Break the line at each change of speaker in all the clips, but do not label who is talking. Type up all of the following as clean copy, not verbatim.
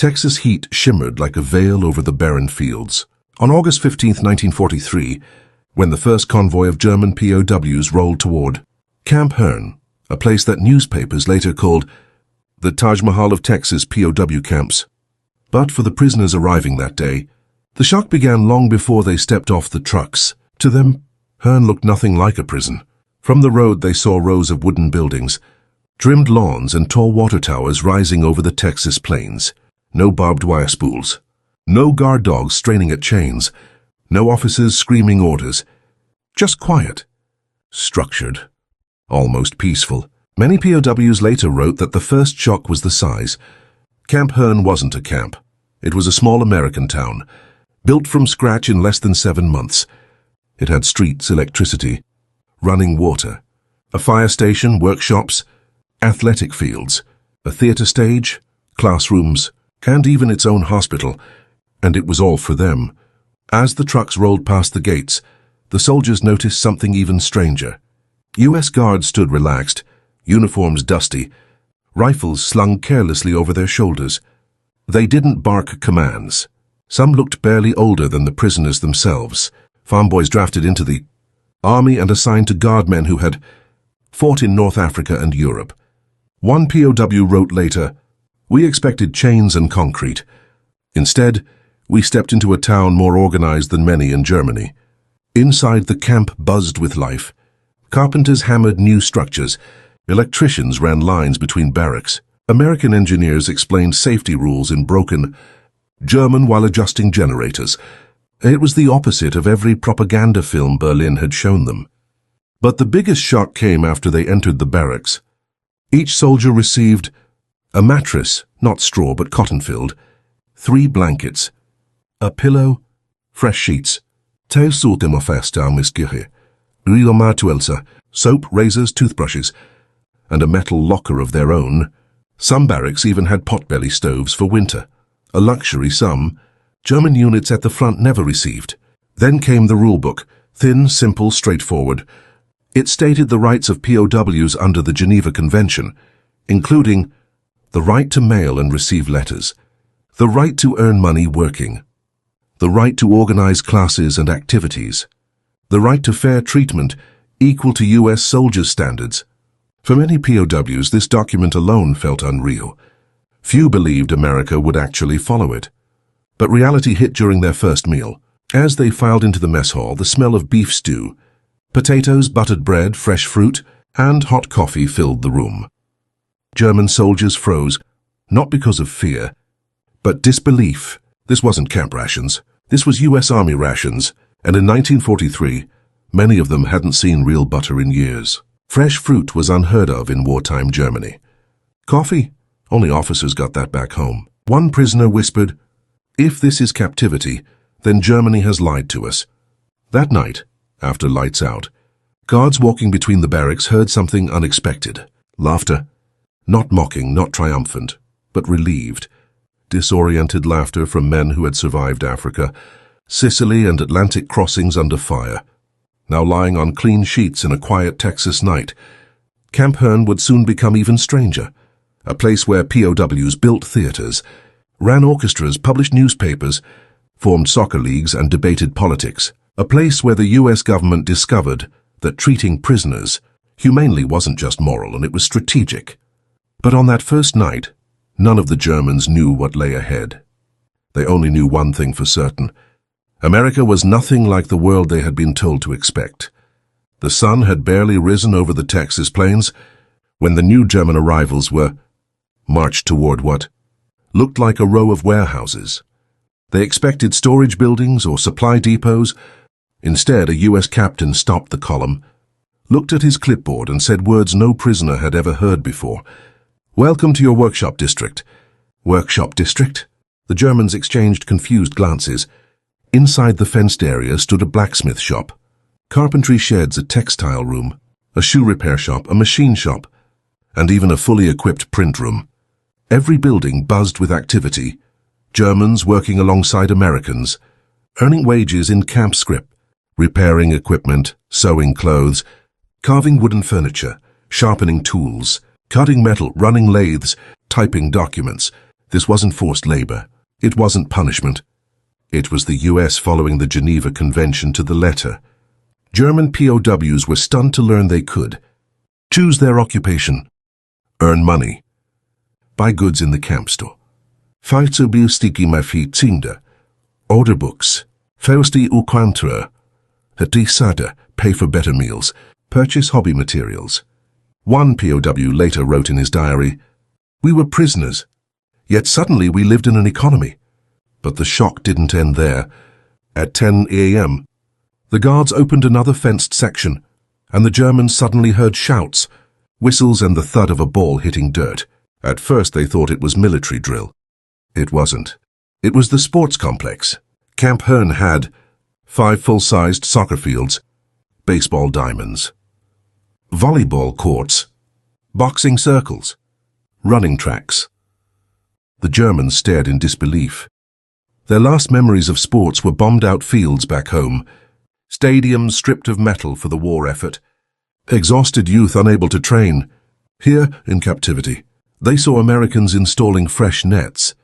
Texas heat shimmered like a veil over the barren fields. On August 15, 1943, when the first convoy of German POWs rolled toward Camp Hearne, a place that newspapers later called the Taj Mahal of Texas POW camps. But for the prisoners arriving that day, the shock began long before they stepped off the trucks. To them, Hearne looked nothing like a prison. From the road they saw rows of wooden buildings, trimmed lawns and tall water towers rising over the Texas plains. No barbed wire spools. No guard dogs straining at chains. No officers screaming orders. Just quiet. Structured. Almost peaceful. Many POWs later wrote that the first shock was the size. Camp Hearne wasn't a camp. It was a small American town, built from scratch in less than 7 months. It had streets, electricity, running water, a fire station, workshops, athletic fields, a theater stage, classrooms, and even its own hospital, and it was all for them. As the trucks rolled past the gates, the soldiers noticed something even stranger. U.S. guards stood relaxed, uniforms dusty, rifles slung carelessly over their shoulders. They didn't bark commands. Some looked barely older than the prisoners themselves, farm boys drafted into the army and assigned to guard men who had fought in North Africa and Europe. One POW wrote later, "We expected chains and concrete. Instead, we stepped into a town more organized than many in Germany." Inside, the camp buzzed with life. Carpenters hammered new structures. Electricians ran lines between barracks. American engineers explained safety rules in broken German while adjusting generators. It was the opposite of every propaganda film Berlin had shown them. But the biggest shock came after they entered the barracks. Each soldier received a mattress, not straw but cotton-filled, 3 blankets, a pillow, fresh sheets, soap, razors, toothbrushes, and a metal locker of their own. Some barracks even had potbelly stoves for winter, a luxury some German units at the front never received. Then came the rulebook, thin, simple, straightforward. It stated the rights of POWs under the Geneva Convention, including the right to mail and receive letters, the right to earn money working, the right to organize classes and activities, the right to fair treatment equal to U.S. soldiers' standards. For many POWs, this document alone felt unreal. Few believed America would actually follow it. But reality hit during their first meal. As they filed into the mess hall, the smell of beef stew, potatoes, buttered bread, fresh fruit, and hot coffee filled the room. German soldiers froze, not because of fear, but disbelief. This wasn't camp rations. This was U.S. Army rations, and in 1943, many of them hadn't seen real butter in years. Fresh fruit was unheard of in wartime Germany. Coffee? Only officers got that back home. One prisoner whispered, "If this is captivity, then Germany has lied to us." That night, after lights out, guards walking between the barracks heard something unexpected. Laughter. Not mocking, not triumphant, but relieved. Disoriented laughter from men who had survived Africa, Sicily and Atlantic crossings under fire. Now lying on clean sheets in a quiet Texas night, Camp Hearne would soon become even stranger. A place where POWs built theaters, ran orchestras, published newspapers, formed soccer leagues and debated politics. A place where the U.S. government discovered that treating prisoners humanely wasn't just moral, and it was strategic. But on that first night, none of the Germans knew what lay ahead. They only knew one thing for certain. America was nothing like the world they had been told to expect. The sun had barely risen over the Texas plains when the new German arrivals were marched toward what looked like a row of warehouses. They expected storage buildings or supply depots. Instead, a U.S. captain stopped the column, looked at his clipboard and said words no prisoner had ever heard before. "Welcome to your workshop district." Workshop district? The Germans exchanged confused glances. Inside the fenced area stood a blacksmith shop, carpentry sheds, a textile room, a shoe repair shop, a machine shop, and even a fully equipped print room. Every building buzzed with activity, Germans working alongside Americans, earning wages in camp script, repairing equipment, sewing clothes, carving wooden furniture, sharpening tools, cutting metal, running lathes, typing documents. This wasn't forced labor. It wasn't punishment. It was the US following the Geneva Convention to the letter. German POWs were stunned to learn they could choose their occupation, earn money, buy goods in the camp store, fight to be sticky my feet zinder, order books, fausti u quantra, sada, pay for better meals, purchase hobby materials. One POW later wrote in his diary, "We were prisoners, yet suddenly we lived in an economy." But the shock didn't end there. At 10 a.m., the guards opened another fenced section, and the Germans suddenly heard shouts, whistles, and the thud of a ball hitting dirt. At first they thought it was military drill. It wasn't. It was the sports complex. Camp Hearne had 5 full-sized soccer fields, baseball diamonds, volleyball courts, boxing circles, running tracks. The Germans stared in disbelief. Their last memories of sports were bombed-out fields back home, stadiums stripped of metal for the war effort, exhausted youth unable to train. Here, in captivity, they saw Americans installing fresh nets,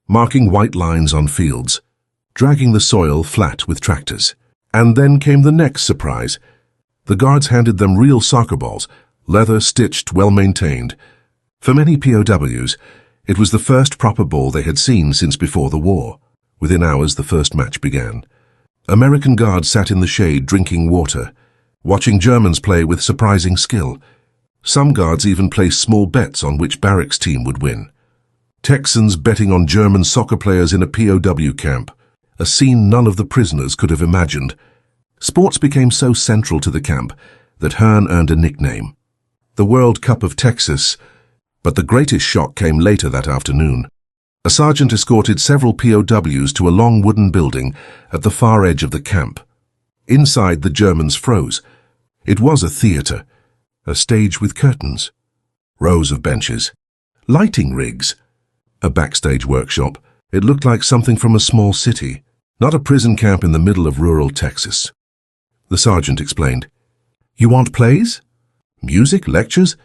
marking white lines on fields, dragging the soil flat with tractors. And then came the next surprise. The guards handed them real soccer balls, leather-stitched, well-maintained. For many POWs, it was the first proper ball they had seen since before the war. Within hours, the first match began. American guards sat in the shade drinking water, watching Germans play with surprising skill. Some guards even placed small bets on which barracks team would win. Texans betting on German soccer players in a POW camp, a scene none of the prisoners could have imagined. Sports became so central to the camp that Hearn earned a nickname, the World Cup of Texas. But the greatest shock came later that afternoon. A sergeant escorted several POWs to a long wooden building at the far edge of the camp. Inside, the Germans froze. It was a theater, a stage with curtains, rows of benches, lighting rigs, a backstage workshop. It looked like something from a small city, not a prison camp in the middle of rural Texas. The sergeant explained, "You want plays? Music? Lectures?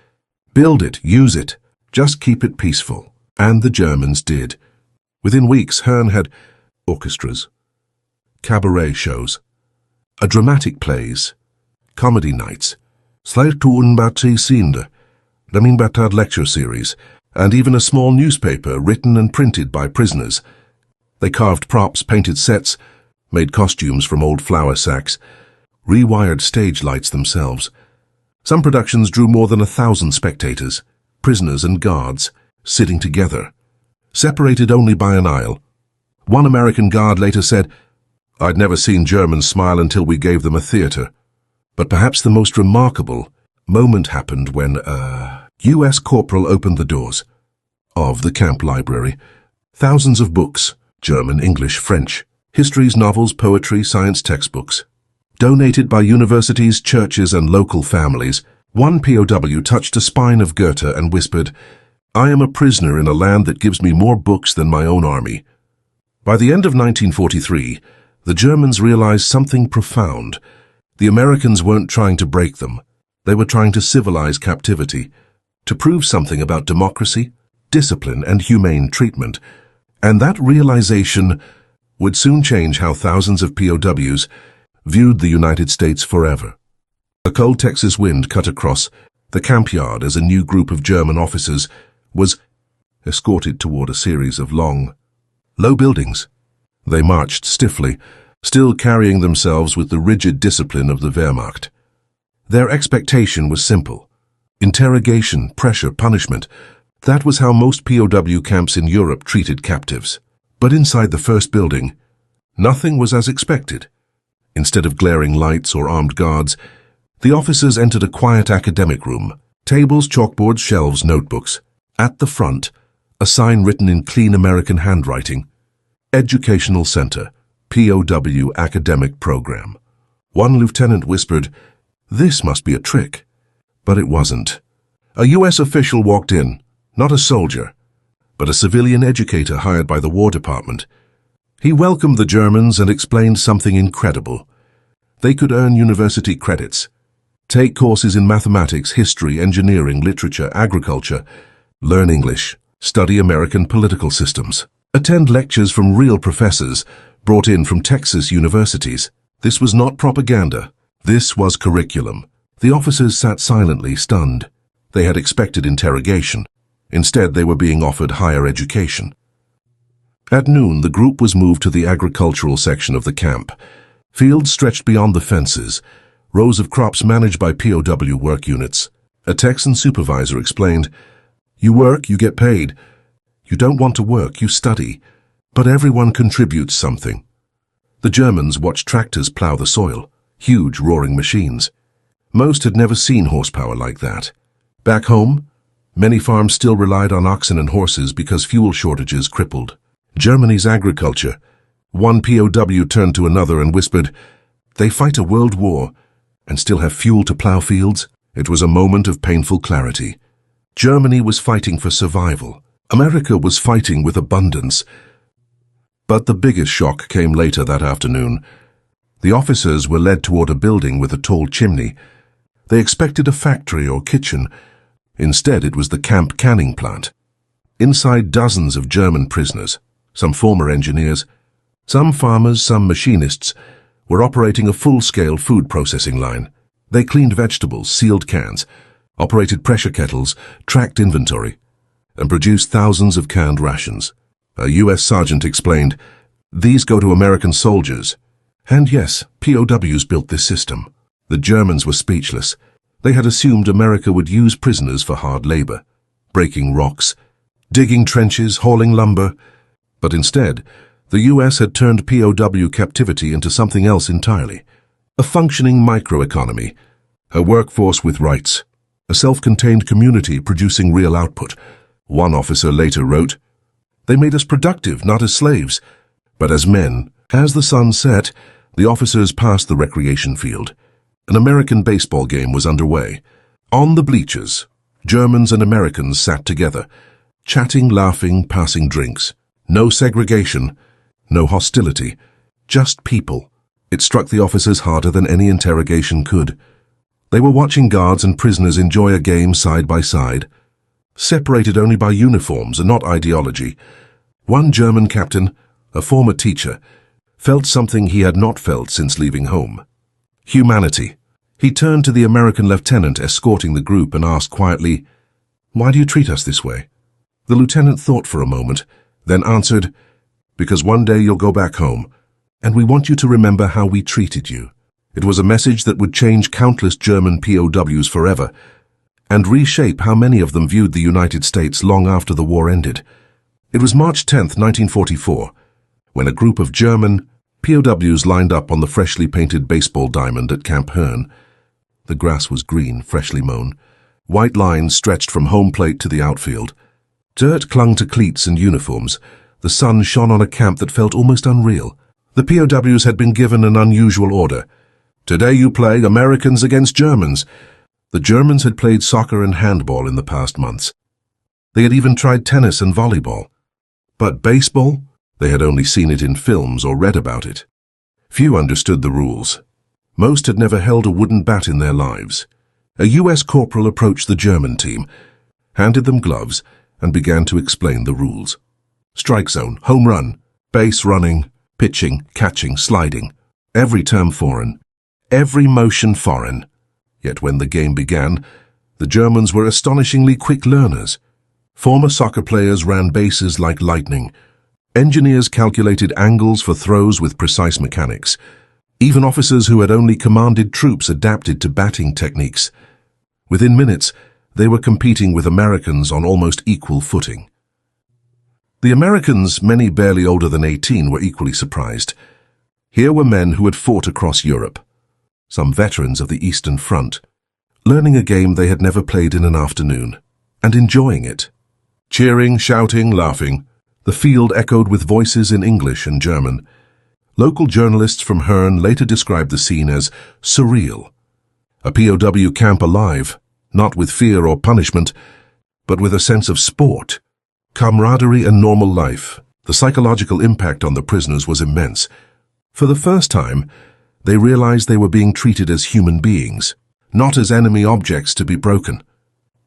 Build it, use it, just keep it peaceful." And the Germans did. Within weeks, Hearn had orchestras, cabaret shows, dramatic plays, comedy nights, lecture series, and even a small newspaper written and printed by prisoners. They carved props, painted sets, made costumes from old flour sacks, rewired stage lights themselves. Some productions drew more than 1,000 spectators, prisoners and guards, sitting together, separated only by an aisle. One American guard later said, "I'd never seen Germans smile until we gave them a theater." But perhaps the most remarkable moment happened when a US corporal opened the doors of the camp library. Thousands of books, German, English, French, histories, novels, poetry, science textbooks, donated by universities, churches, and local families. One POW touched a spine of Goethe and whispered, "I am a prisoner in a land that gives me more books than my own army." By the end of 1943, the Germans realized something profound. The Americans weren't trying to break them. They were trying to civilize captivity, to prove something about democracy, discipline, and humane treatment. And that realization would soon change how thousands of POWs viewed the United States forever. A cold Texas wind cut across the camp yard as a new group of German officers was escorted toward a series of long, low buildings. They marched stiffly, still carrying themselves with the rigid discipline of the Wehrmacht. Their expectation was simple: interrogation, pressure, punishment. That was how most POW camps in Europe treated captives. But inside the first building, nothing was as expected. Instead of glaring lights or armed guards, the officers entered a quiet academic room. Tables, chalkboards, shelves, notebooks. At the front, a sign written in clean American handwriting: Educational Center, POW Academic Program. One lieutenant whispered, "This must be a trick." But it wasn't. A US official walked in, not a soldier, but a civilian educator hired by the War Department. He welcomed the Germans and explained something incredible. They could earn university credits, take courses in mathematics, history, engineering, literature, agriculture, learn English, study American political systems, attend lectures from real professors brought in from Texas universities. This was not propaganda. This was curriculum. The officers sat silently, stunned. They had expected interrogation. Instead, they were being offered higher education. At noon, the group was moved to the agricultural section of the camp. Fields stretched beyond the fences, rows of crops managed by POW work units. A Texan supervisor explained, "You work, you get paid. You don't want to work, you study. But everyone contributes something." The Germans watched tractors plow the soil, huge roaring machines. Most had never seen horsepower like that. Back home, many farms still relied on oxen and horses because fuel shortages crippled Germany's agriculture. One POW turned to another and whispered, "They fight a world war and still have fuel to plow fields?" It was a moment of painful clarity. Germany was fighting for survival. America was fighting with abundance. But the biggest shock came later that afternoon. The officers were led toward a building with a tall chimney. They expected a factory or kitchen. Instead, it was the camp canning plant. Inside, dozens of German prisoners, some former engineers, some farmers, some machinists, were operating a full-scale food processing line. They cleaned vegetables, sealed cans, operated pressure kettles, tracked inventory, and produced thousands of canned rations. A U.S. sergeant explained, "These go to American soldiers." And yes, POWs built this system. The Germans were speechless. They had assumed America would use prisoners for hard labor, breaking rocks, digging trenches, hauling lumber. But instead, the U.S. had turned POW captivity into something else entirely. A functioning microeconomy, a workforce with rights, a self-contained community producing real output. One officer later wrote, "They made us productive, not as slaves, but as men." As the sun set, the officers passed the recreation field. An American baseball game was underway. On the bleachers, Germans and Americans sat together, chatting, laughing, passing drinks. No segregation, no hostility, just people. It struck the officers harder than any interrogation could. They were watching guards and prisoners enjoy a game side by side, separated only by uniforms and not ideology. One German captain, a former teacher, felt something he had not felt since leaving home. Humanity. He turned to the American lieutenant escorting the group and asked quietly, "Why do you treat us this way?" The lieutenant thought for a moment, then answered, "Because one day you'll go back home, and we want you to remember how we treated you." It was a message that would change countless German POWs forever, and reshape how many of them viewed the United States long after the war ended. It was March 10, 1944, when a group of German POWs lined up on the freshly painted baseball diamond at Camp Hearne. The grass was green, freshly mown. White lines stretched from home plate to the outfield. Dirt clung to cleats and uniforms. The sun shone on a camp that felt almost unreal. The POWs had been given an unusual order. "Today you play Americans against Germans." The Germans had played soccer and handball in the past months. They had even tried tennis and volleyball. But baseball? They had only seen it in films or read about it. Few understood the rules. Most had never held a wooden bat in their lives. A U.S. corporal approached the German team, handed them gloves, and began to explain the rules. Strike zone, home run, base running, pitching, catching, sliding. Every term foreign. Every motion foreign. Yet when the game began, the Germans were astonishingly quick learners. Former soccer players ran bases like lightning. Engineers calculated angles for throws with precise mechanics. Even officers who had only commanded troops adapted to batting techniques. Within minutes, they were competing with Americans on almost equal footing. The Americans, many barely older than 18, were equally surprised. Here were men who had fought across Europe, some veterans of the Eastern Front, learning a game they had never played in an afternoon, and enjoying it. Cheering, shouting, laughing. The field echoed with voices in English and German. Local journalists from Hearn later described the scene as surreal. A POW camp alive, not with fear or punishment, but with a sense of sport, camaraderie and normal life. The psychological impact on the prisoners was immense. For the first time, they realized they were being treated as human beings, not as enemy objects to be broken.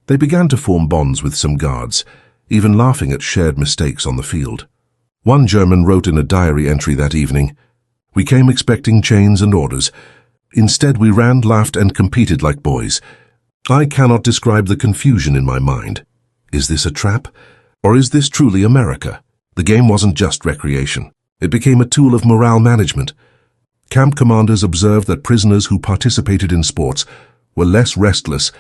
They began to form bonds with some guards, even laughing at shared mistakes on the field. One German wrote in a diary entry that evening, "We came expecting chains and orders. Instead we ran, laughed, and competed like boys. I cannot describe the confusion in my mind. Is this a trap? Or is this truly America?" The game wasn't just recreation. It became a tool of morale management. Camp commanders observed that prisoners who participated in sports were less restless,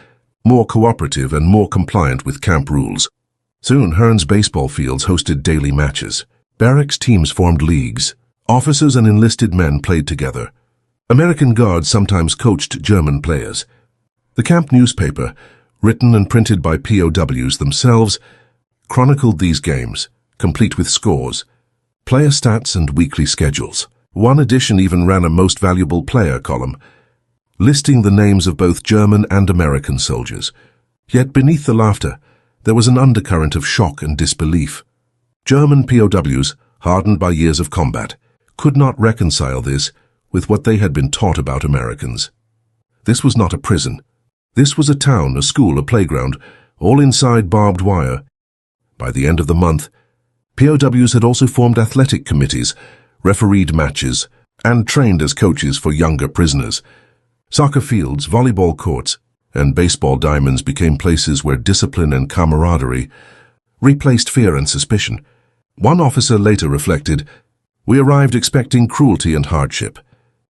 more cooperative, and more compliant with camp rules. Soon, Hearn's baseball fields hosted daily matches. Barracks teams formed leagues. Officers and enlisted men played together. American guards sometimes coached German players. The camp newspaper, written and printed by POWs themselves, chronicled these games, complete with scores, player stats, and weekly schedules. One edition even ran a most valuable player column, listing the names of both German and American soldiers. Yet beneath the laughter, there was an undercurrent of shock and disbelief. German POWs, hardened by years of combat, could not reconcile this with what they had been taught about Americans. This was not a prison. This was a town, a school, a playground, all inside barbed wire. By the end of the month, POWs had also formed athletic committees, refereed matches, and trained as coaches for younger prisoners. Soccer fields, volleyball courts, and baseball diamonds became places where discipline and camaraderie replaced fear and suspicion. One officer later reflected, "We arrived expecting cruelty and hardship.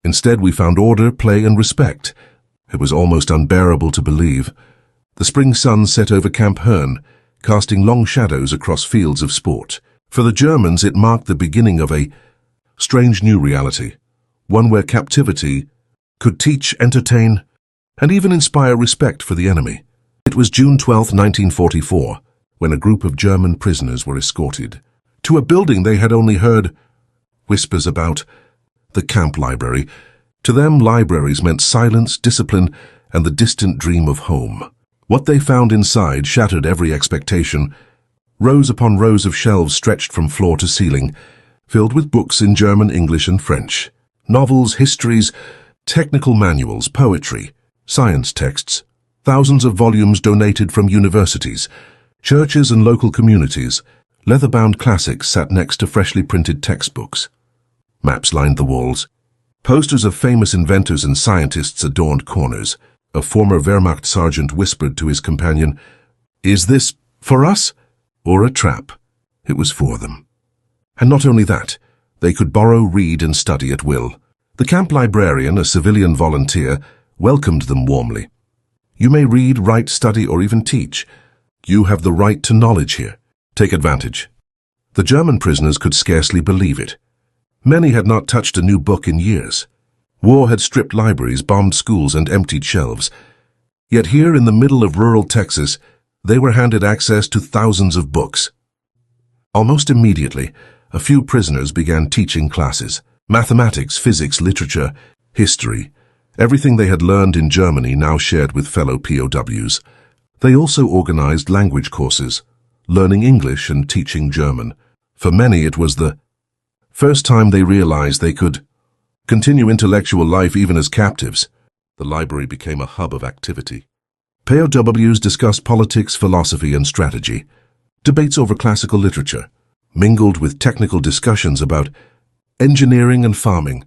Instead, we found order, play, and respect. It was almost unbearable to believe." The spring sun set over Camp Hearne, casting long shadows across fields of sport. For the Germans, it marked the beginning of a strange new reality, one where captivity could teach, entertain, and even inspire respect for the enemy. It was June 12, 1944, when a group of German prisoners were escorted to a building they had only heard whispers about, the camp library. To them, libraries meant silence, discipline, and the distant dream of home. What they found inside shattered every expectation. Rows upon rows of shelves stretched from floor to ceiling, filled with books in German, English, and French. Novels, histories, technical manuals, poetry, science texts, thousands of volumes donated from universities, churches, and local communities. Leather-bound classics sat next to freshly printed textbooks. Maps lined the walls. Posters of famous inventors and scientists adorned corners. A former Wehrmacht sergeant whispered to his companion, "Is this for us or a trap?" It was for them. And not only that, they could borrow, read, and study at will. The camp librarian, a civilian volunteer, welcomed them warmly. "You may read, write, study, or even teach. You have the right to knowledge here. Take advantage." The German prisoners could scarcely believe it. Many had not touched a new book in years. War had stripped libraries, bombed schools, and emptied shelves. Yet here in the middle of rural Texas, they were handed access to thousands of books. Almost immediately, a few prisoners began teaching classes. Mathematics, physics, literature, history. Everything they had learned in Germany now shared with fellow POWs. They also organized language courses, learning English and teaching German. For many, it was the first time they realized they could continue intellectual life even as captives. The library became a hub of activity. POWs discussed politics, philosophy, and strategy. Debates over classical literature mingled with technical discussions about engineering and farming.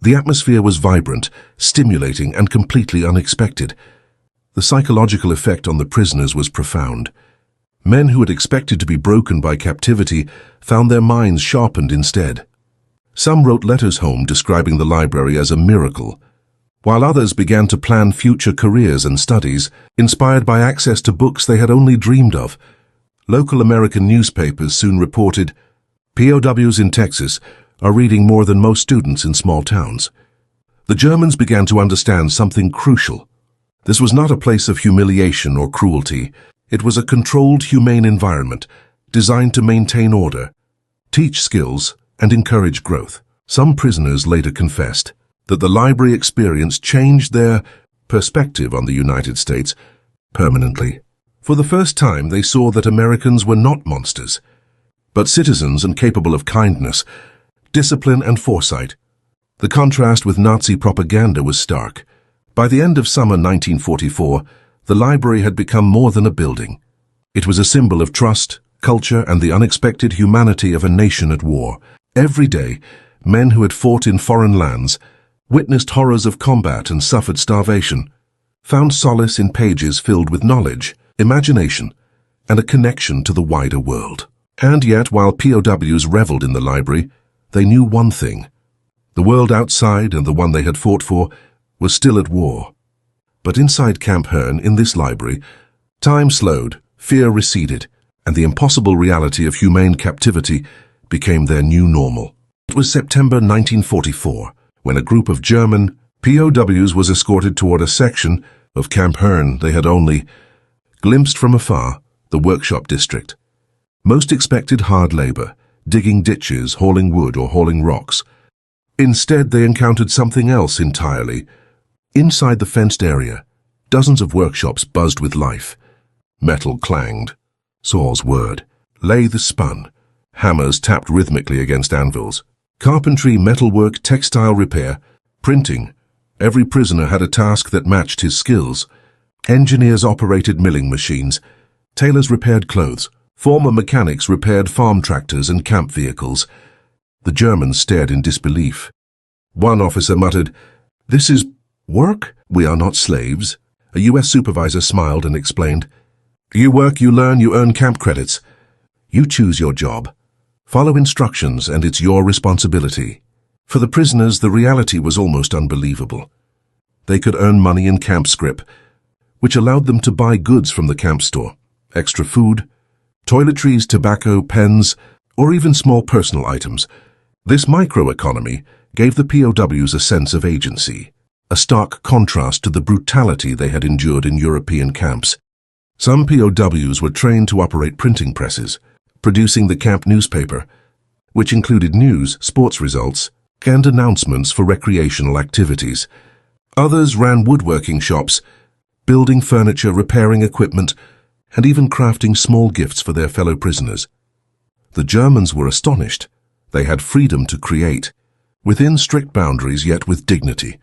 The atmosphere was vibrant, stimulating, and completely unexpected. The psychological effect on the prisoners was profound. Men who had expected to be broken by captivity found their minds sharpened instead. Some wrote letters home describing the library as a miracle, while others began to plan future careers and studies, inspired by access to books they had only dreamed of. Local American newspapers soon reported, "POWs in Texas are reading more than most students in small towns." The Germans began to understand something crucial. This was not a place of humiliation or cruelty. It was a controlled, humane environment designed to maintain order, teach skills, and encourage growth. Some prisoners later confessed that the library experience changed their perspective on the United States permanently. For the first time, they saw that Americans were not monsters, but citizens and capable of kindness, discipline, and foresight. The contrast with Nazi propaganda was stark. By the end of summer 1944, the library had become more than a building. It was a symbol of trust, culture, and the unexpected humanity of a nation at war. Every day, men who had fought in foreign lands, witnessed horrors of combat and suffered starvation, found solace in pages filled with knowledge, imagination, and a connection to the wider world. And yet, while POWs reveled in the library, they knew one thing. The world outside, and the one they had fought for, was still at war. But inside Camp Hearne, in this library, time slowed, fear receded, and the impossible reality of humane captivity became their new normal. It was September 1944, when a group of German POWs was escorted toward a section of Camp Hearne they had only glimpsed from afar, the workshop district. Most expected hard labor, digging ditches, hauling wood, or hauling rocks. Instead, they encountered something else entirely. Inside the fenced area, dozens of workshops buzzed with life. Metal clanged, saws whirred, lathes spun, hammers tapped rhythmically against anvils. Carpentry, metalwork, textile repair, printing. Every prisoner had a task that matched his skills. Engineers operated milling machines. Tailors repaired clothes. Former mechanics repaired farm tractors and camp vehicles. The Germans stared in disbelief. One officer muttered, "This is work? We are not slaves." A U.S. supervisor smiled and explained, "You work, you learn, you earn camp credits. You choose your job. Follow instructions, and it's your responsibility." For the prisoners, the reality was almost unbelievable. They could earn money in camp scrip, which allowed them to buy goods from the camp store, extra food, toiletries, tobacco, pens, or even small personal items. This microeconomy gave the POWs a sense of agency, a stark contrast to the brutality they had endured in European camps. Some POWs were trained to operate printing presses, producing the camp newspaper, which included news, sports results, and announcements for recreational activities. Others ran woodworking shops, building furniture, repairing equipment, and even crafting small gifts for their fellow prisoners. The Germans were astonished. They had freedom to create, within strict boundaries yet with dignity.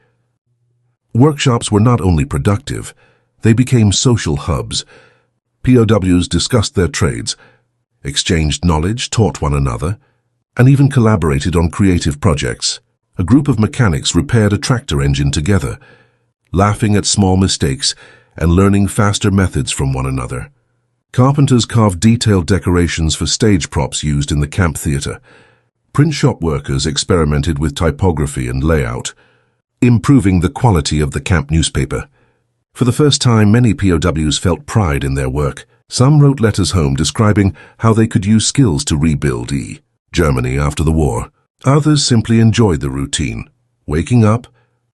Workshops were not only productive, they became social hubs. POWs discussed their trades, exchanged knowledge, taught one another, and even collaborated on creative projects. A group of mechanics repaired a tractor engine together, laughing at small mistakes and learning faster methods from one another. Carpenters carved detailed decorations for stage props used in the camp theater. Print shop workers experimented with typography and layout, improving the quality of the camp newspaper. For the first time, many POWs felt pride in their work. Some wrote letters home describing how they could use skills to rebuild Germany after the war. Others simply enjoyed the routine, waking up,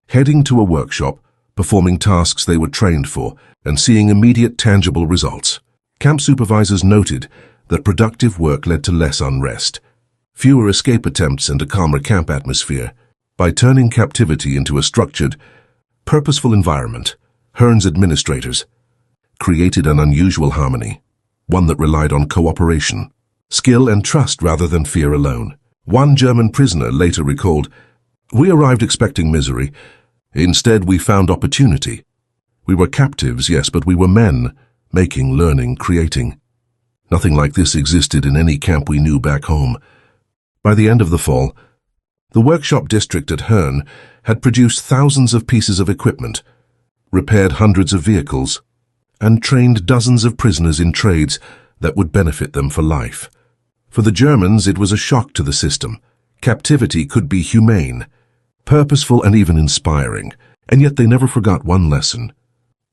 heading to a workshop, performing tasks they were trained for, and seeing immediate tangible results. Camp supervisors noted that productive work led to less unrest, fewer escape attempts, and a calmer camp atmosphere. By turning captivity into a structured, purposeful environment, Hearn's administrators created an unusual harmony, one that relied on cooperation, skill, and trust rather than fear alone. One German prisoner later recalled, "We arrived expecting misery. Instead, we found opportunity. We were captives, yes, but we were men, making, learning, creating. Nothing like this existed in any camp we knew back home." By the end of the fall, the workshop district at Hearn had produced thousands of pieces of equipment, repaired hundreds of vehicles, and trained dozens of prisoners in trades that would benefit them for life. For the Germans, it was a shock to the system. Captivity could be humane, purposeful, and even inspiring, and yet they never forgot one lesson.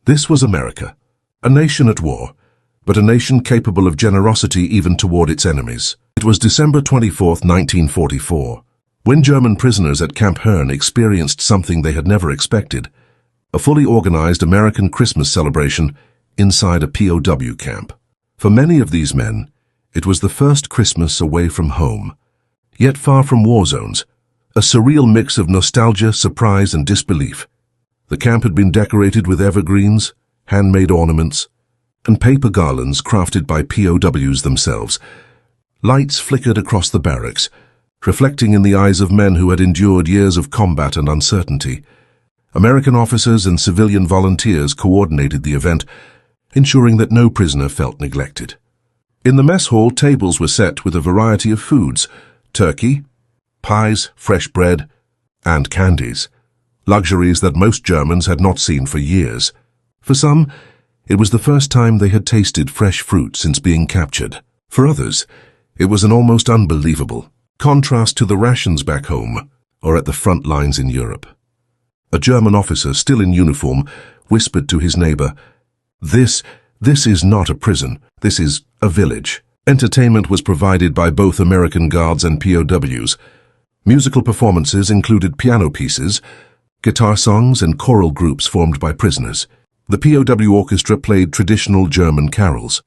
This was America, a nation at war, but a nation capable of generosity even toward its enemies. It was December 24, 1944, when German prisoners at Camp Hearne experienced something they had never expected, a fully organized American Christmas celebration inside a POW camp. For many of these men, it was the first Christmas away from home, yet far from war zones, a surreal mix of nostalgia, surprise, and disbelief. The camp had been decorated with evergreens, handmade ornaments, and paper garlands crafted by POWs themselves. Lights flickered across the barracks, reflecting in the eyes of men who had endured years of combat and uncertainty. American officers and civilian volunteers coordinated the event, ensuring that no prisoner felt neglected. In the mess hall, tables were set with a variety of foods: turkey, pies, fresh bread, and candies. Luxuries that most Germans had not seen for years. For some, it was the first time they had tasted fresh fruit since being captured. For others, it was an almost unbelievable contrast to the rations back home or at the front lines in Europe. A German officer, still in uniform, whispered to his neighbor, This is not a prison. This is a village." Entertainment was provided by both American guards and POWs. Musical performances included piano pieces, guitar songs, and choral groups formed by prisoners. The POW orchestra played traditional German carols.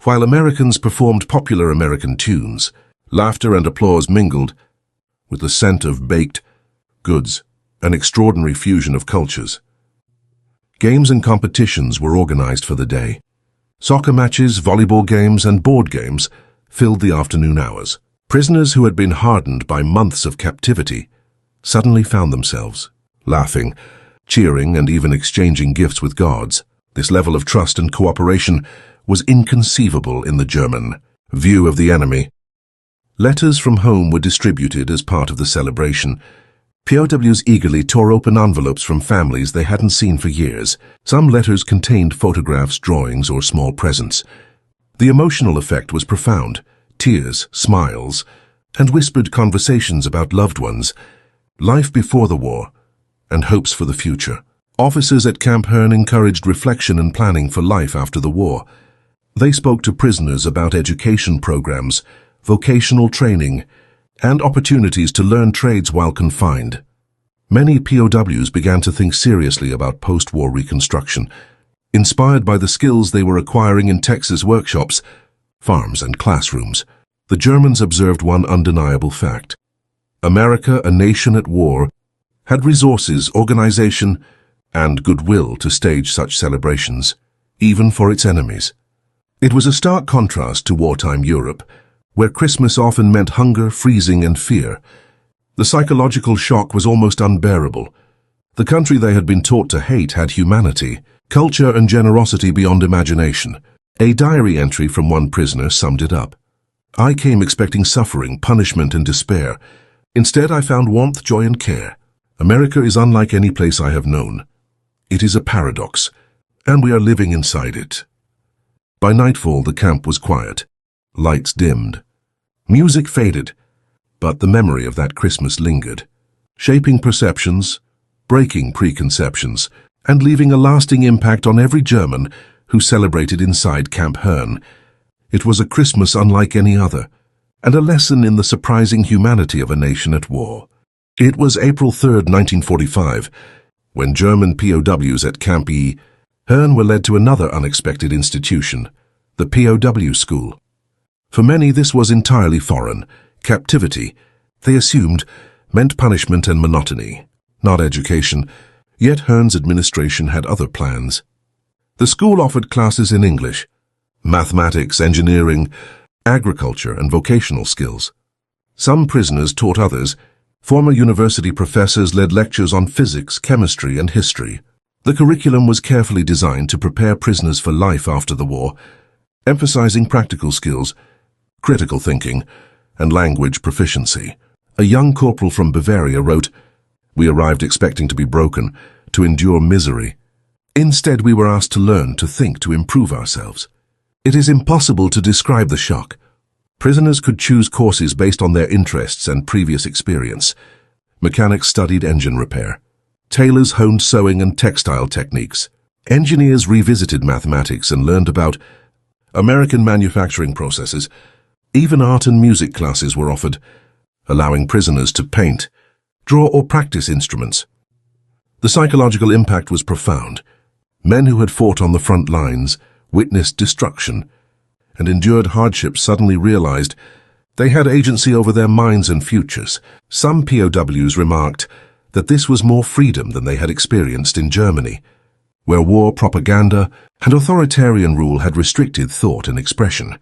While Americans performed popular American tunes, laughter and applause mingled with the scent of baked goods, an extraordinary fusion of cultures. Games and competitions were organized for the day. Soccer matches, volleyball games, and board games filled the afternoon hours. Prisoners who had been hardened by months of captivity suddenly found themselves laughing, cheering, and even exchanging gifts with guards. This level of trust and cooperation was inconceivable in the German view of the enemy. Letters from home were distributed as part of the celebration. POWs eagerly tore open envelopes from families they hadn't seen for years. Some letters contained photographs, drawings, or small presents. The emotional effect was profound: tears, smiles, and whispered conversations about loved ones, life before the war, and hopes for the future. Officers at Camp Hearne encouraged reflection and planning for life after the war. They spoke to prisoners about education programs, vocational training, and opportunities to learn trades while confined. Many POWs began to think seriously about post-war reconstruction, inspired by the skills they were acquiring in Texas workshops, farms, and classrooms. The Germans observed one undeniable fact: America, a nation at war, had resources, organization, and goodwill to stage such celebrations, even for its enemies. It was a stark contrast to wartime Europe, where Christmas often meant hunger, freezing, and fear. The psychological shock was almost unbearable. The country they had been taught to hate had humanity, culture, and generosity beyond imagination. A diary entry from one prisoner summed it up. "I came expecting suffering, punishment, and despair. Instead, I found warmth, joy, and care. America is unlike any place I have known. It is a paradox, and we are living inside it." By nightfall, the camp was quiet. Lights dimmed. Music faded, but the memory of that Christmas lingered, shaping perceptions, breaking preconceptions, and leaving a lasting impact on every German who celebrated inside Camp Hearne. It was a Christmas unlike any other, and a lesson in the surprising humanity of a nation at war. It was April 3, 1945, when German POWs at Camp Hearne were led to another unexpected institution, the POW school. For many, this was entirely foreign. Captivity, they assumed, meant punishment and monotony, not education. Yet Hearne's administration had other plans. The school offered classes in English, mathematics, engineering, agriculture, and vocational skills. Some prisoners taught others. Former university professors led lectures on physics, chemistry, and history. The curriculum was carefully designed to prepare prisoners for life after the war, emphasizing practical skills, critical thinking, and language proficiency. A young corporal from Bavaria wrote, "We arrived expecting to be broken, to endure misery. Instead, we were asked to learn, to think, to improve ourselves." It is impossible to describe the shock. Prisoners could choose courses based on their interests and previous experience. Mechanics studied engine repair. Tailors honed sewing and textile techniques. Engineers revisited mathematics and learned about American manufacturing processes. Even art and music classes were offered, allowing prisoners to paint, draw, or practice instruments. The psychological impact was profound. Men who had fought on the front lines, witnessed destruction, and endured hardships suddenly realized they had agency over their minds and futures. Some POWs remarked that this was more freedom than they had experienced in Germany, where war, propaganda, and authoritarian rule had restricted thought and expression.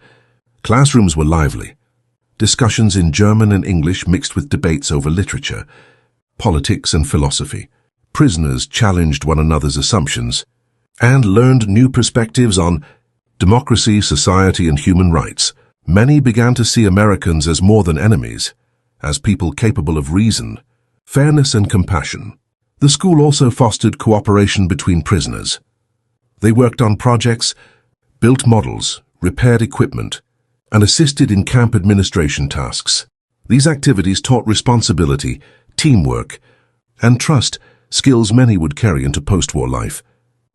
Classrooms were lively. Discussions in German and English mixed with debates over literature, politics, and philosophy. Prisoners challenged one another's assumptions and learned new perspectives on democracy, society, and human rights. Many began to see Americans as more than enemies, as people capable of reason, fairness and compassion. The school also fostered cooperation between prisoners. They worked on projects, built models, repaired equipment, and assisted in camp administration tasks. These activities taught responsibility, teamwork, and trust, skills many would carry into post-war life.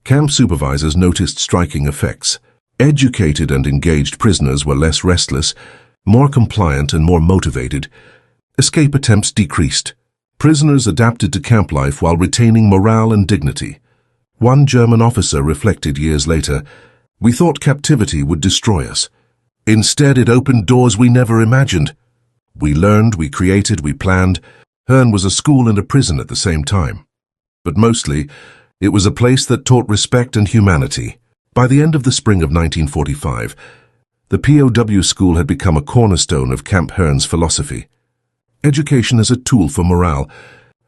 Camp supervisors noticed striking effects. Educated and engaged prisoners were less restless, more compliant and more motivated. Escape attempts decreased. Prisoners adapted to camp life while retaining morale and dignity. One German officer reflected years later, "We thought captivity would destroy us. Instead, it opened doors we never imagined. We learned, we created, we planned." Hearn was a school and a prison at the same time. But mostly, it was a place that taught respect and humanity. By the end of the spring of 1945, the POW school had become a cornerstone of Camp Hearne's philosophy. Education as a tool for morale,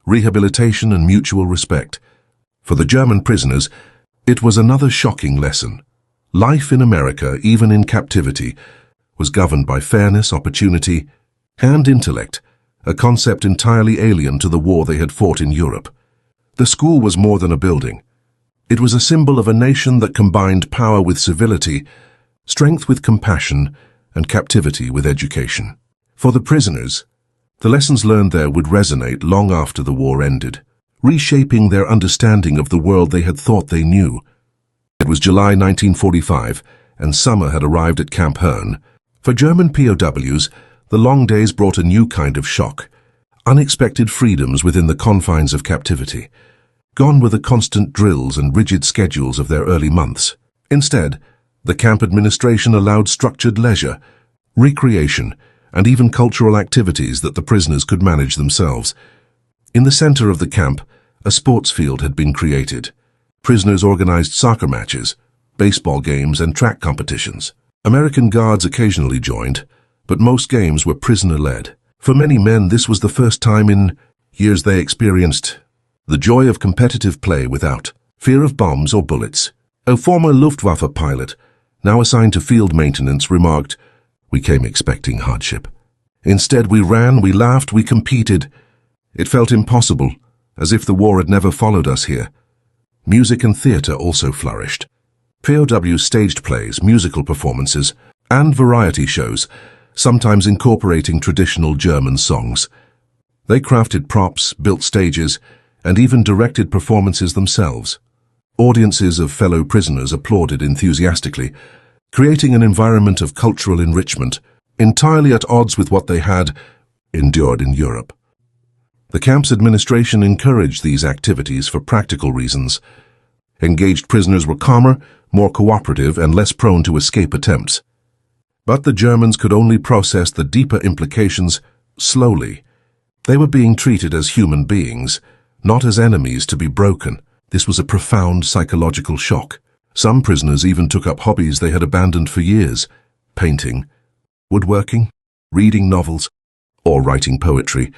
rehabilitation and mutual respect. For the German prisoners, it was another shocking lesson. Life in America, even in captivity, was governed by fairness, opportunity, and intellect, a concept entirely alien to the war they had fought in Europe. The school was more than a building. It was a symbol of a nation that combined power with civility, strength with compassion, and captivity with education. For the prisoners, the lessons learned there would resonate long after the war ended, reshaping their understanding of the world they had thought they knew. It was July 1945, and summer had arrived at Camp Hearne. For German POWs, the long days brought a new kind of shock, unexpected freedoms within the confines of captivity. Gone were the constant drills and rigid schedules of their early months. Instead, the camp administration allowed structured leisure, recreation, and even cultural activities that the prisoners could manage themselves. In the center of the camp, a sports field had been created. Prisoners organized soccer matches, baseball games, and track competitions. American guards occasionally joined, but most games were prisoner-led. For many men, this was the first time in years they experienced the joy of competitive play without fear of bombs or bullets. A former Luftwaffe pilot, now assigned to field maintenance, remarked, "We came expecting hardship. Instead, we ran, we laughed, we competed. It felt impossible, as if the war had never followed us here." Music and theater also flourished. POWs staged plays, musical performances, and variety shows, sometimes incorporating traditional German songs. They crafted props, built stages, and even directed performances themselves. Audiences of fellow prisoners applauded enthusiastically, creating an environment of cultural enrichment, entirely at odds with what they had endured in Europe. The camp's administration encouraged these activities for practical reasons. Engaged prisoners were calmer, more cooperative, and less prone to escape attempts. But the Germans could only process the deeper implications slowly. They were being treated as human beings, not as enemies to be broken. This was a profound psychological shock. Some prisoners even took up hobbies they had abandoned for years: painting, woodworking, reading novels, or writing poetry.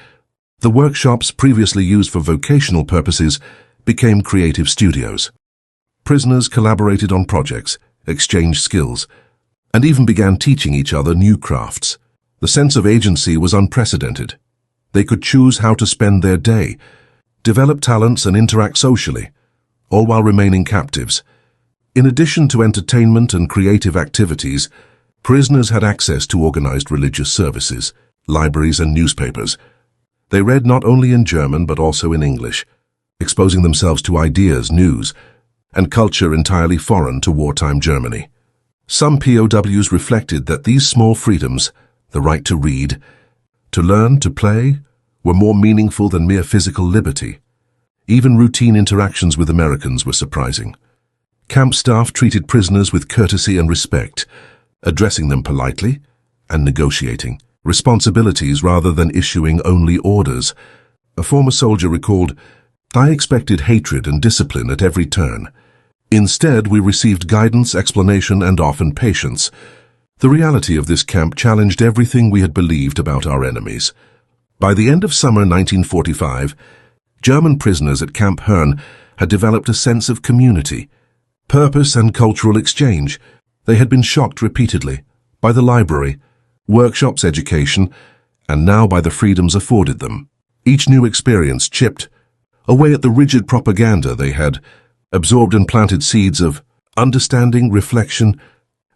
The workshops previously used for vocational purposes became creative studios. Prisoners collaborated on projects, exchanged skills, and even began teaching each other new crafts. The sense of agency was unprecedented. They could choose how to spend their day, develop talents and interact socially, all while remaining captives. In addition to entertainment and creative activities, prisoners had access to organized religious services, libraries and newspapers. They read not only in German but also in English, exposing themselves to ideas, news, and culture entirely foreign to wartime Germany. Some POWs reflected that these small freedoms, the right to read, to learn, to play, were more meaningful than mere physical liberty. Even routine interactions with Americans were surprising. Camp staff treated prisoners with courtesy and respect, addressing them politely and negotiating responsibilities rather than issuing only orders. A former soldier recalled, "I expected hatred and discipline at every turn. Instead, we received guidance, explanation, and often patience." The reality of this camp challenged everything we had believed about our enemies. By the end of summer 1945, German prisoners at Camp Hearne had developed a sense of community, purpose, and cultural exchange. They had been shocked repeatedly by the library, workshops, education, and now by the freedoms afforded them. Each new experience chipped away at the rigid propaganda they had absorbed and planted seeds of understanding, reflection,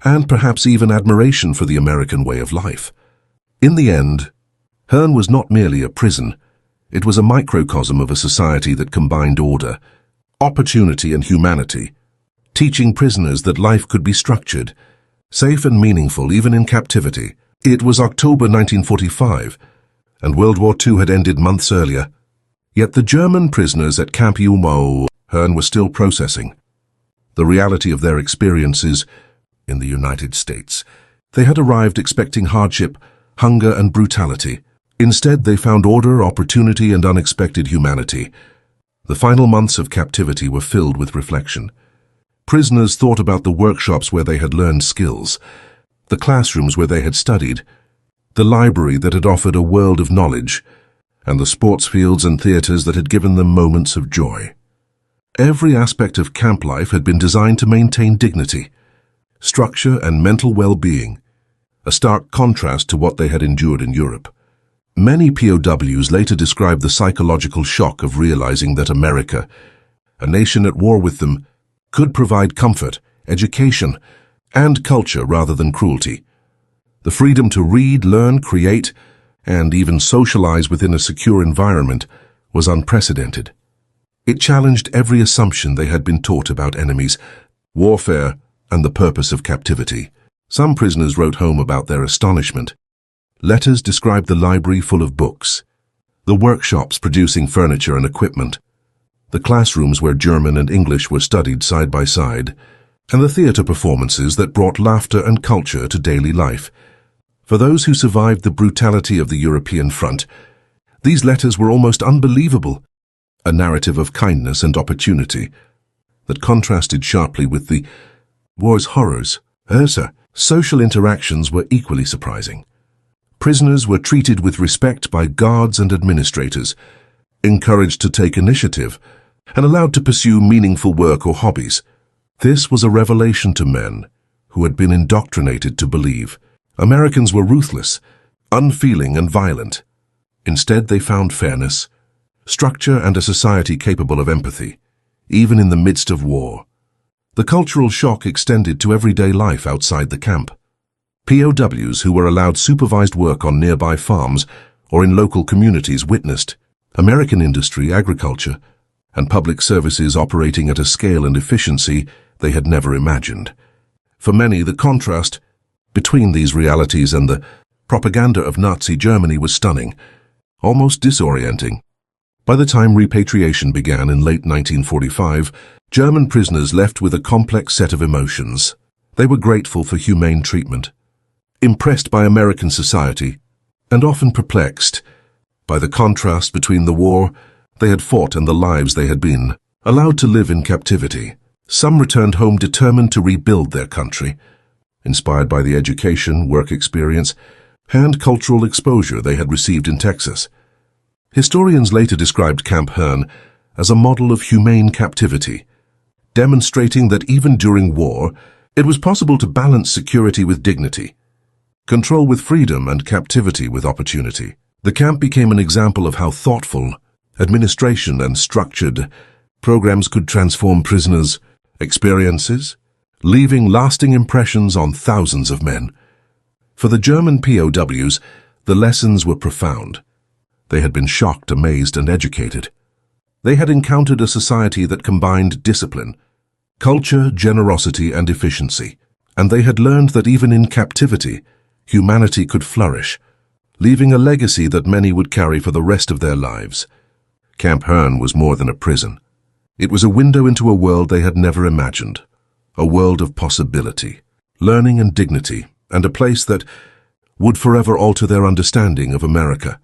and perhaps even admiration for the American way of life. In the end, Hearn was not merely a prison. It was a microcosm of a society that combined order, opportunity, and humanity, teaching prisoners that life could be structured, safe and meaningful even in captivity. It was October 1945, and World War II had ended months earlier. Yet the German prisoners at Camp Hearne were still processing the reality of their experiences in the United States. They had arrived expecting hardship, hunger, and brutality. Instead, they found order, opportunity, and unexpected humanity. The final months of captivity were filled with reflection. Prisoners thought about the workshops where they had learned skills, the classrooms where they had studied, the library that had offered a world of knowledge, and the sports fields and theaters that had given them moments of joy. Every aspect of camp life had been designed to maintain dignity, structure, and mental well-being, a stark contrast to what they had endured in Europe. Many POWs later described the psychological shock of realizing that America, a nation at war with them, could provide comfort, education, and culture rather than cruelty. The freedom to read, learn, create, and even socialize within a secure environment was unprecedented. It challenged every assumption they had been taught about enemies, warfare, and the purpose of captivity. Some prisoners wrote home about their astonishment. Letters described the library full of books, the workshops producing furniture and equipment, the classrooms where German and English were studied side by side, and the theater performances that brought laughter and culture to daily life. For those who survived the brutality of the European front, these letters were almost unbelievable, a narrative of kindness and opportunity that contrasted sharply with the war's horrors. Social interactions were equally surprising. Prisoners were treated with respect by guards and administrators, encouraged to take initiative, and allowed to pursue meaningful work or hobbies. This was a revelation to men who had been indoctrinated to believe Americans were ruthless, unfeeling, and violent. Instead, they found fairness, structure, and a society capable of empathy, even in the midst of war. The cultural shock extended to everyday life outside the camp. POWs who were allowed supervised work on nearby farms or in local communities witnessed American industry, agriculture, and public services operating at a scale and efficiency they had never imagined. For many, the contrast between these realities and the propaganda of Nazi Germany was stunning, almost disorienting. By the time repatriation began in late 1945, German prisoners left with a complex set of emotions. They were grateful for humane treatment, impressed by American society, and often perplexed by the contrast between the war they had fought and the lives they had been allowed to live in captivity. Some returned home determined to rebuild their country, inspired by the education, work experience, and cultural exposure they had received in Texas. Historians later described Camp Hearne as a model of humane captivity, demonstrating that even during war, it was possible to balance security with dignity, control with freedom, and captivity with opportunity. The camp became an example of how thoughtful administration and structured programs could transform prisoners' experiences, leaving lasting impressions on thousands of men. For the German POWs, the lessons were profound. They had been shocked, amazed, and educated. They had encountered a society that combined discipline, culture, generosity, and efficiency. And they had learned that even in captivity, humanity could flourish, leaving a legacy that many would carry for the rest of their lives. Camp Hearne was more than a prison. It was a window into a world they had never imagined, a world of possibility, learning, and dignity, and a place that would forever alter their understanding of America.